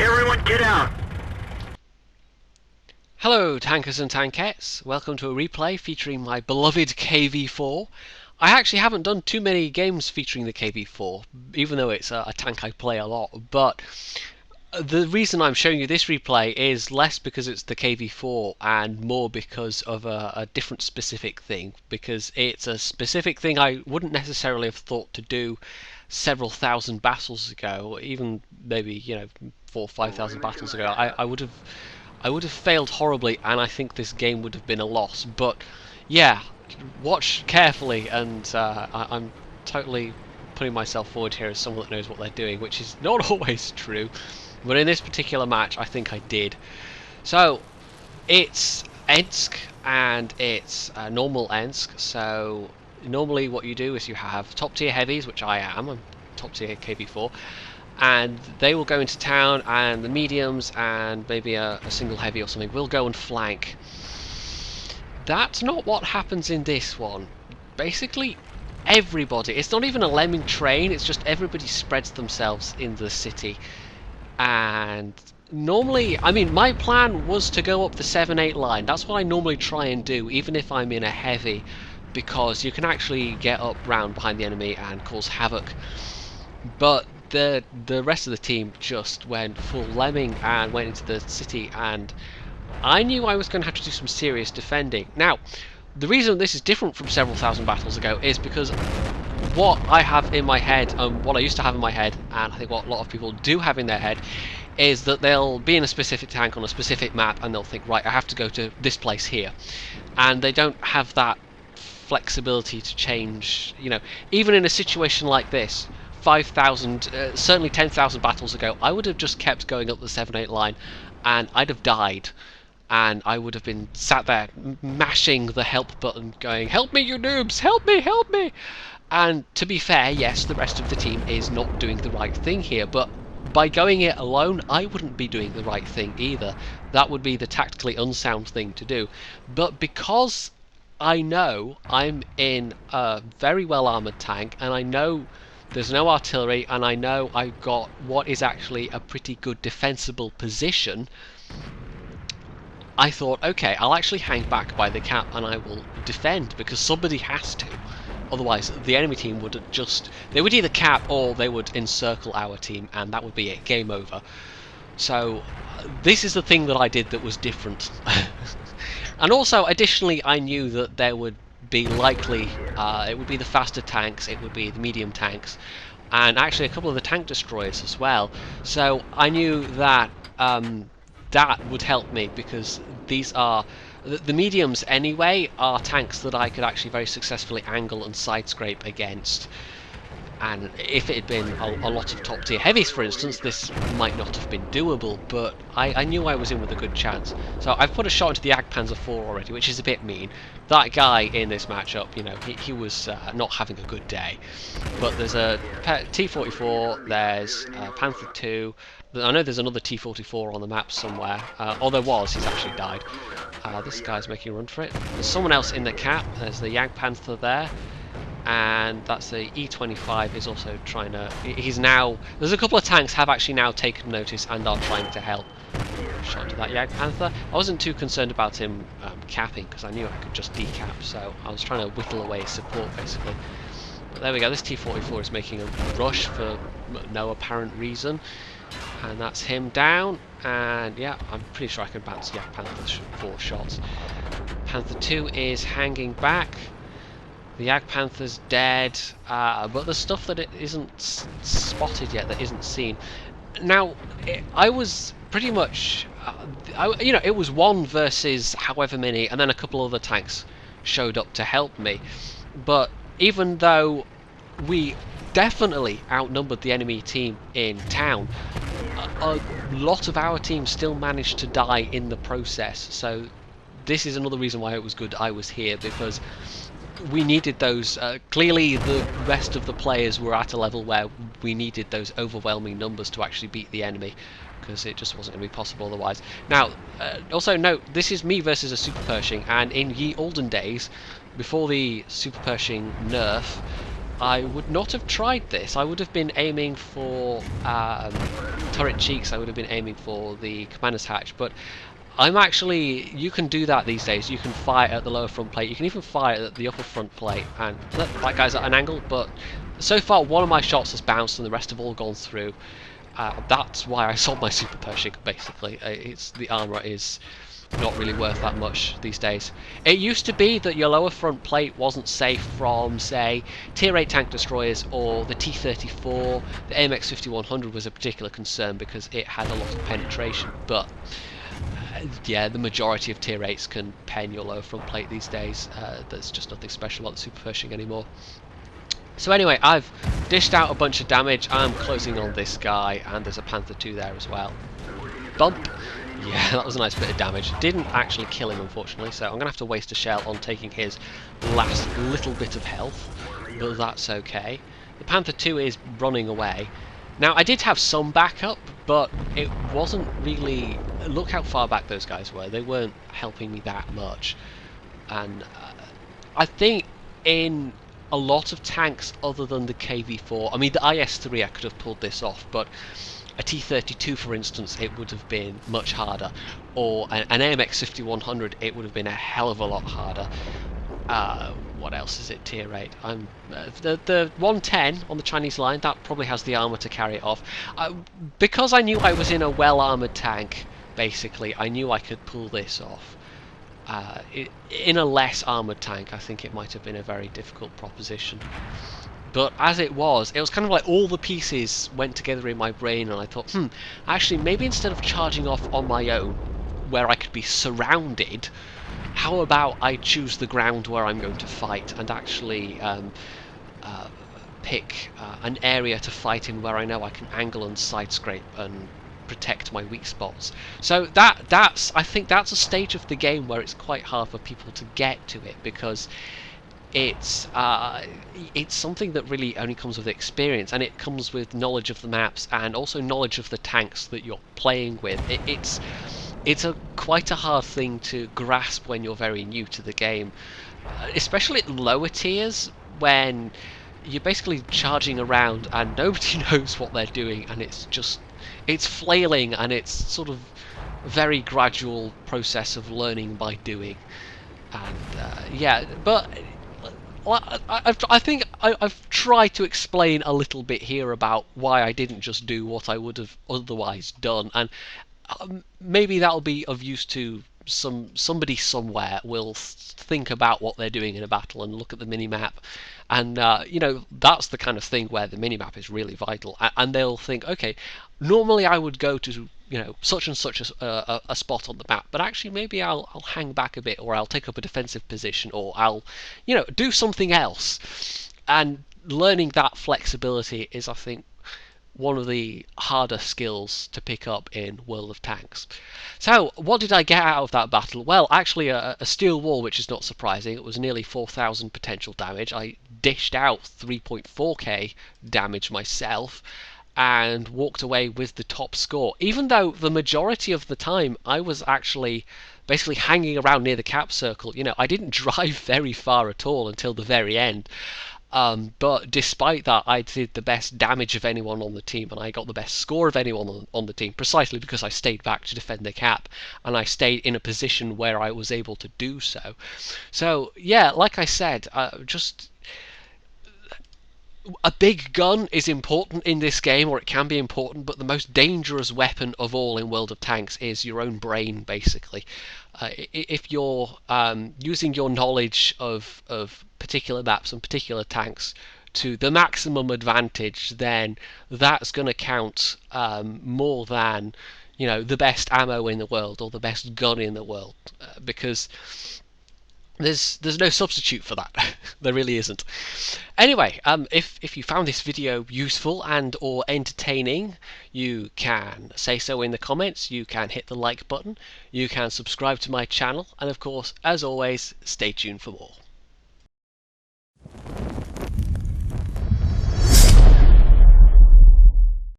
Everyone get out! Hello tankers and tankettes, welcome to a replay featuring my beloved KV-4. I actually haven't done too many games featuring the KV-4, even though it's a tank I play a lot, but the reason I'm showing you this replay is less because it's the KV-4 and more because of a different specific thing, because it's a specific thing I wouldn't necessarily have thought to do several thousand battles ago, or even maybe 4,000 or 5,000 battles ago. I would have failed horribly, and I think this game would have been a loss. But yeah, watch carefully, and I'm totally putting myself forward here as someone that knows what they're doing, which is not always true. But in this particular match, I think I did. So it's Ensk, and it's normal Ensk. So normally what you do is you have top tier heavies, which I'm top tier KV-4, and they will go into town, and the mediums and maybe a single heavy or something will go and flank. That's not what happens in this one. Basically everybody, it's not even a lemming train, it's just everybody spreads themselves in the city. And normally, I mean, my plan was to go up the 7-8 line. That's what I normally try and do, even if I'm in a heavy, because you can actually get up round behind the enemy and cause havoc. But the rest of the team just went full lemming and went into the city, and I knew I was going to have to do some serious defending. Now, the reason this is different from several thousand battles ago is because what I have in my head, what I used to have in my head, and I think what a lot of people do have in their head, is that they'll be in a specific tank on a specific map and they'll think, right, I have to go to this place here. And they don't have that flexibility to change, even in a situation like this. 5,000, certainly 10,000 battles ago, I would have just kept going up the 7-8 line and I'd have died. And I would have been sat there mashing the help button going, help me you noobs, help me, help me! And to be fair, yes, the rest of the team is not doing the right thing here, but by going it alone, I wouldn't be doing the right thing either. That would be the tactically unsound thing to do. But because I know I'm in a very well armoured tank, and I know there's no artillery, and I know I've got what is actually a pretty good defensible position, I thought, okay, I'll actually hang back by the cap and I will defend, because somebody has to. Otherwise, the enemy team would they would either cap or they would encircle our team, and that would be it, game over. So, this is the thing that I did that was different. And also, additionally, I knew that there would be likely, it would be the faster tanks, it would be the medium tanks, and actually a couple of the tank destroyers as well. So, I knew that that would help me, because these are the mediums anyway are tanks that I could actually very successfully angle and side scrape against. And if it had been a lot of top tier heavies, for instance, this might not have been doable, but I knew I was in with a good chance. So I've put a shot into the Panzer 4 already, which is a bit mean. That guy in this matchup, he was not having a good day. But there's a T-44, there's Panther 2, I know there's another T-44 on the map somewhere, or there was, he's actually died. This guy's making a run for it. There's someone else in the cap, there's the Panther there. And that's the E25 is also trying to, there's a couple of tanks have actually now taken notice and are trying to help. Shot to that Panther. I wasn't too concerned about him capping, because I knew I could just decap, so I was trying to whittle away his support basically. But there we go, this T-44 is making a rush for no apparent reason, and that's him down. And yeah, I'm pretty sure I can bounce Panther 4 shots. Panther 2 is hanging back. The Panther's dead, but there's stuff that it isn't spotted yet, that isn't seen. Now, I was pretty much, it was one versus however many, and then a couple other tanks showed up to help me. But even though we definitely outnumbered the enemy team in town, a lot of our team still managed to die in the process. So this is another reason why it was good I was here, because we needed those. Clearly the rest of the players were at a level where we needed those overwhelming numbers to actually beat the enemy, because it just wasn't going to be possible otherwise. Now, also note, this is me versus a Super Pershing, and in ye olden days, before the Super Pershing nerf, I would not have tried this. I would have been aiming for turret cheeks. I would have been aiming for the commander's hatch, but I'm actually, you can do that these days. You can fire at the lower front plate. You can even fire at the upper front plate, and that guy's at an angle, but so far one of my shots has bounced and the rest have all gone through. That's why I sold my Super Pershing, basically. The armour is not really worth that much these days. It used to be that your lower front plate wasn't safe from, say, Tier 8 tank destroyers or the T-34. The AMX 5100 was a particular concern because it had a lot of penetration, but yeah, the majority of Tier 8s can pen your lower front plate these days. There's just nothing special about the Super Pershing anymore. So anyway, I've dished out a bunch of damage. I'm closing on this guy, and there's a Panther 2 there as well. Bump! Yeah, that was a nice bit of damage. Didn't actually kill him, unfortunately, so I'm going to have to waste a shell on taking his last little bit of health, but that's okay. The Panther 2 is running away. Now, I did have some backup, but it wasn't really... Look how far back those guys were. They weren't helping me that much. And I think in a lot of tanks other than the KV-4, I mean, the IS-3 I could have pulled this off, but a T-32, for instance, it would have been much harder. Or an AMX 5100, it would have been a hell of a lot harder. What else is it? Tier 8. The 110 on the Chinese line, that probably has the armour to carry it off. Because I knew I was in a well-armoured tank, basically, I knew I could pull this off. In a less armoured tank, I think it might have been a very difficult proposition. But as it was kind of like all the pieces went together in my brain, and I thought, actually, maybe instead of charging off on my own, where I could be surrounded, how about I choose the ground where I'm going to fight and actually pick an area to fight in where I know I can angle and side scrape and protect my weak spots. So I think that's a stage of the game where it's quite hard for people to get to it, because it's something that really only comes with experience, and it comes with knowledge of the maps and also knowledge of the tanks that you're playing with. It's quite a hard thing to grasp when you're very new to the game, especially at lower tiers when you're basically charging around and nobody knows what they're doing, and it's flailing, and it's sort of a very gradual process of learning by doing. And yeah, but I think I've tried to explain a little bit here about why I didn't just do what I would have otherwise done, and maybe that'll be of use to somebody somewhere will think about what they're doing in a battle and look at the minimap, and you know, that's the kind of thing where the minimap is really vital, and they'll think, okay, normally I would go to, you know, such and such a spot on the map, but actually maybe I'll hang back a bit, or I'll take up a defensive position, or I'll, you know, do something else. And learning that flexibility is, I think, one of the harder skills to pick up in World of Tanks. So, what did I get out of that battle? Well, actually a steel wall, which is not surprising. It was nearly 4,000 potential damage. I dished out 3.4k damage myself, and walked away with the top score, even though the majority of the time I was actually basically hanging around near the cap circle. You know, I didn't drive very far at all until the very end. But despite that, I did the best damage of anyone on the team, and I got the best score of anyone on the team, precisely because I stayed back to defend the cap, and I stayed in a position where I was able to do so. So, yeah, like I said, just... a big gun is important in this game, or it can be important, but the most dangerous weapon of all in World of Tanks is your own brain, basically. If you're using your knowledge of particular maps and particular tanks to the maximum advantage, then that's going to count more than, you know, the best ammo in the world or the best gun in the world, because there's no substitute for that. There really isn't. Anyway, if you found this video useful and or entertaining, you can say so in the comments, you can hit the like button, you can subscribe to my channel, and of course, as always, stay tuned for more.